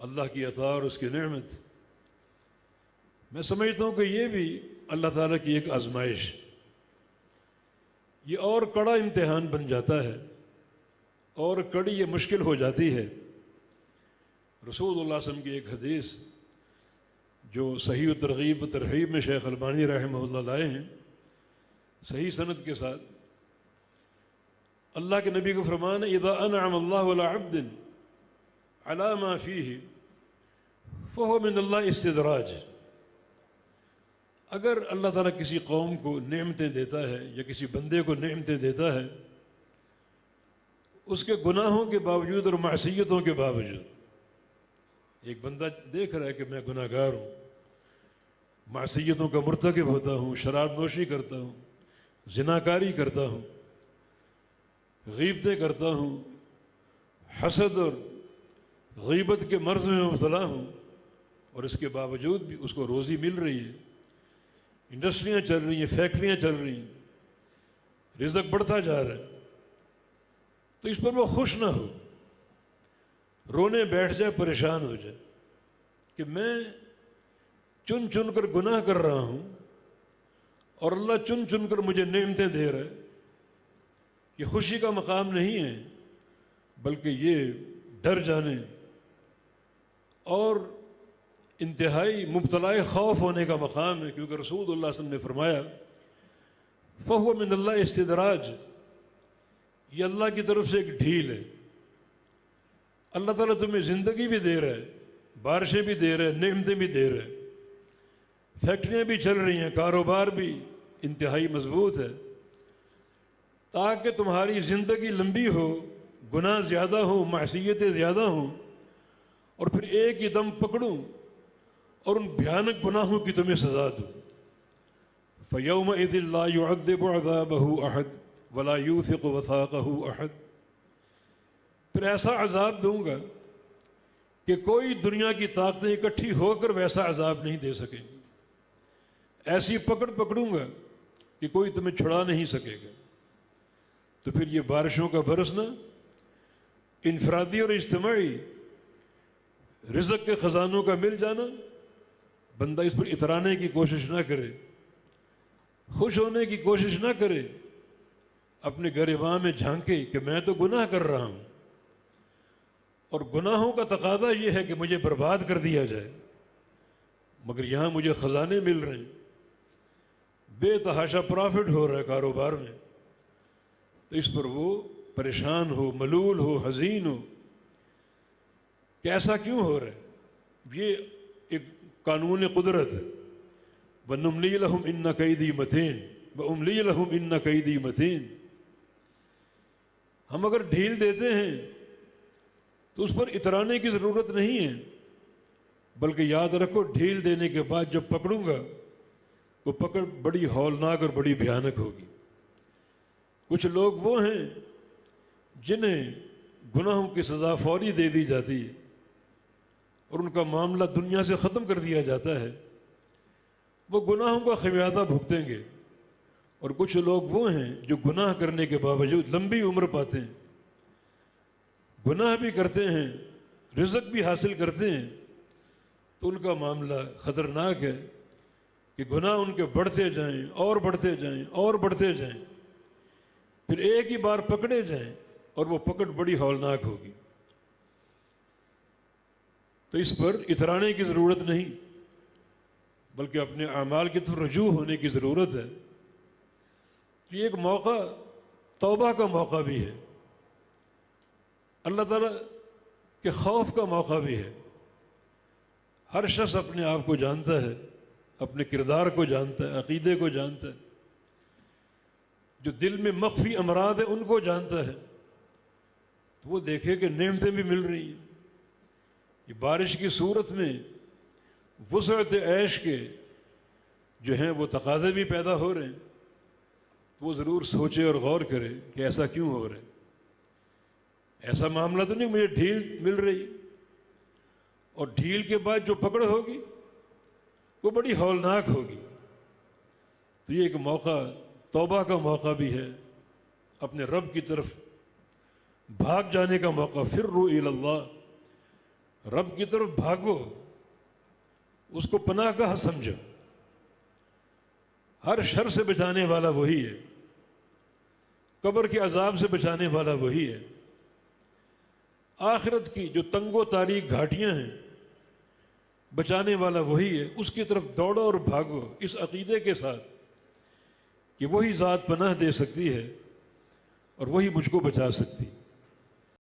اللہ کی عطا اور اس کی نعمت، میں سمجھتا ہوں کہ یہ بھی اللہ تعالیٰ کی ایک آزمائش، یہ اور کڑا امتحان بن جاتا ہے اور کڑی یہ مشکل ہو جاتی ہے۔ رسول اللہ صلی اللہ علیہ وسلم کی ایک حدیث جو صحیح و ترغیب و ترہیب میں شیخ البانی رحمہ اللہ لائے ہیں صحیح سند کے ساتھ، اللہ کے نبی کو فرمان ہے اذا انعم اللہ علی عبد علی ما فیہ فہو من اللہ استدراج، اگر اللہ تعالیٰ کسی قوم کو نعمتیں دیتا ہے یا کسی بندے کو نعمتیں دیتا ہے اس کے گناہوں کے باوجود اور معصیتوں کے باوجود، ایک بندہ دیکھ رہا ہے کہ میں گناہ گار ہوں، معصیتوں کا مرتکب ہوتا ہوں، شراب نوشی کرتا ہوں، زناکاری کرتا ہوں، غیبتیں کرتا ہوں، حسد اور غیبت کے مرض میں مبتلا ہوں، اور اس کے باوجود بھی اس کو روزی مل رہی ہے، انڈسٹریاں چل رہی ہیں، فیکٹریاں چل رہی ہیں، رزق بڑھتا جا رہا ہے، تو اس پر وہ خوش نہ ہو، رونے بیٹھ جائے، پریشان ہو جائے کہ میں چن چن کر گناہ کر رہا ہوں اور اللہ چن چن کر مجھے نعمتیں دے رہا ہے۔ یہ خوشی کا مقام نہیں ہے بلکہ یہ ڈر جانے اور انتہائی مبتلا خوف ہونے کا مقام ہے، کیونکہ رسول اللہ صلی اللہ علیہ وسلم نے فرمایا فَهُوَ مِنَ اللَّهِ استدراج، یہ اللہ کی طرف سے ایک ڈھیل ہے۔ اللہ تعالیٰ تمہیں زندگی بھی دے رہا ہے، بارشیں بھی دے رہا ہے، نعمتیں بھی دے رہا ہے، فیکٹریاں بھی چل رہی ہیں، کاروبار بھی انتہائی مضبوط ہے، تاکہ تمہاری زندگی لمبی ہو، گناہ زیادہ ہوں، معصیتیں زیادہ ہوں، اور پھر ایک ہی دم پکڑوں اور ان بھیانک گناہوں کی تمہیں سزا دوں۔ فَيَوْمَئِذٍ لَا يُعَذِّبُ عَذَابَهُ أَحَدٌ وَلَا يُوثِقُ وَثَاقَهُ أَحَدٌ، پھر ایسا عذاب دوں گا کہ کوئی دنیا کی طاقتیں اکٹھی ہو کر ویسا عذاب نہیں دے سکیں گی، ایسی پکڑ پکڑوں گا کہ کوئی تمہیں چھڑا نہیں سکے گا۔ تو پھر یہ بارشوں کا برسنا، انفرادی اور اجتماعی رزق کے خزانوں کا مل جانا، بندہ اس پر اترانے کی کوشش نہ کرے، خوش ہونے کی کوشش نہ کرے، اپنے گریباں میں جھانکے کہ میں تو گناہ کر رہا ہوں اور گناہوں کا تقاضا یہ ہے کہ مجھے برباد کر دیا جائے، مگر یہاں مجھے خزانے مل رہے ہیں، بے تحاشا پرافٹ ہو رہا ہے کاروبار میں، تو اس پر وہ پریشان ہو، ملول ہو، حزین ہو کہ ایسا کیوں ہو رہا ہے۔ یہ ایک قانون قدرت ہے، وَنُمْلِي لَهُمْ إِنَّ كَيْدِي مَتِينٌ وَأُمْلِي لَهُمْ إِنَّ كَيْدِي مَتِينٌ، ہم اگر ڈھیل دیتے ہیں تو اس پر اترانے کی ضرورت نہیں ہے، بلکہ یاد رکھو ڈھیل دینے کے بعد جب پکڑوں گا وہ پکڑ بڑی ہولناک اور بڑی بھیانک ہوگی۔ کچھ لوگ وہ ہیں جنہیں گناہوں کی سزا فوری دے دی جاتی ہے اور ان کا معاملہ دنیا سے ختم کر دیا جاتا ہے، وہ گناہوں کا خمیازہ بھگتیں گے، اور کچھ لوگ وہ ہیں جو گناہ کرنے کے باوجود لمبی عمر پاتے ہیں، گناہ بھی کرتے ہیں، رزق بھی حاصل کرتے ہیں، تو ان کا معاملہ خطرناک ہے کہ گناہ ان کے بڑھتے جائیں اور بڑھتے جائیں اور بڑھتے جائیں، پھر ایک ہی بار پکڑے جائیں اور وہ پکڑ بڑی ہولناک ہوگی۔ تو اس پر اترانے کی ضرورت نہیں بلکہ اپنے اعمال کی طرف رجوع ہونے کی ضرورت ہے۔ یہ ایک موقع توبہ کا موقع بھی ہے، اللہ تعالیٰ کے خوف کا موقع بھی ہے۔ ہر شخص اپنے آپ کو جانتا ہے، اپنے کردار کو جانتا ہے، عقیدے کو جانتا ہے، جو دل میں مخفی امراض ہیں ان کو جانتا ہے، تو وہ دیکھے کہ نعمتیں بھی مل رہی ہیں، یہ بارش کی صورت میں وسعت عیش کے جو ہیں وہ تقاضے بھی پیدا ہو رہے ہیں، تو وہ ضرور سوچے اور غور کرے کہ ایسا کیوں ہو رہا ہے، ایسا معاملہ تو نہیں مجھے ڈھیل مل رہی، اور ڈھیل کے بعد جو پکڑ ہوگی وہ بڑی ہولناک ہوگی۔ تو یہ ایک موقع توبہ کا موقع بھی ہے، اپنے رب کی طرف بھاگ جانے کا موقع، فروا الی اللہ، رب کی طرف بھاگو، اس کو پناہ گاہ سمجھو۔ ہر شر سے بچانے والا وہی ہے، قبر کے عذاب سے بچانے والا وہی ہے، آخرت کی جو تنگ و تاریک گھاٹیاں ہیں بچانے والا وہی ہے۔ اس کی طرف دوڑو اور بھاگو اس عقیدے کے ساتھ کہ وہی ذات پناہ دے سکتی ہے اور وہی مجھ کو بچا سکتی۔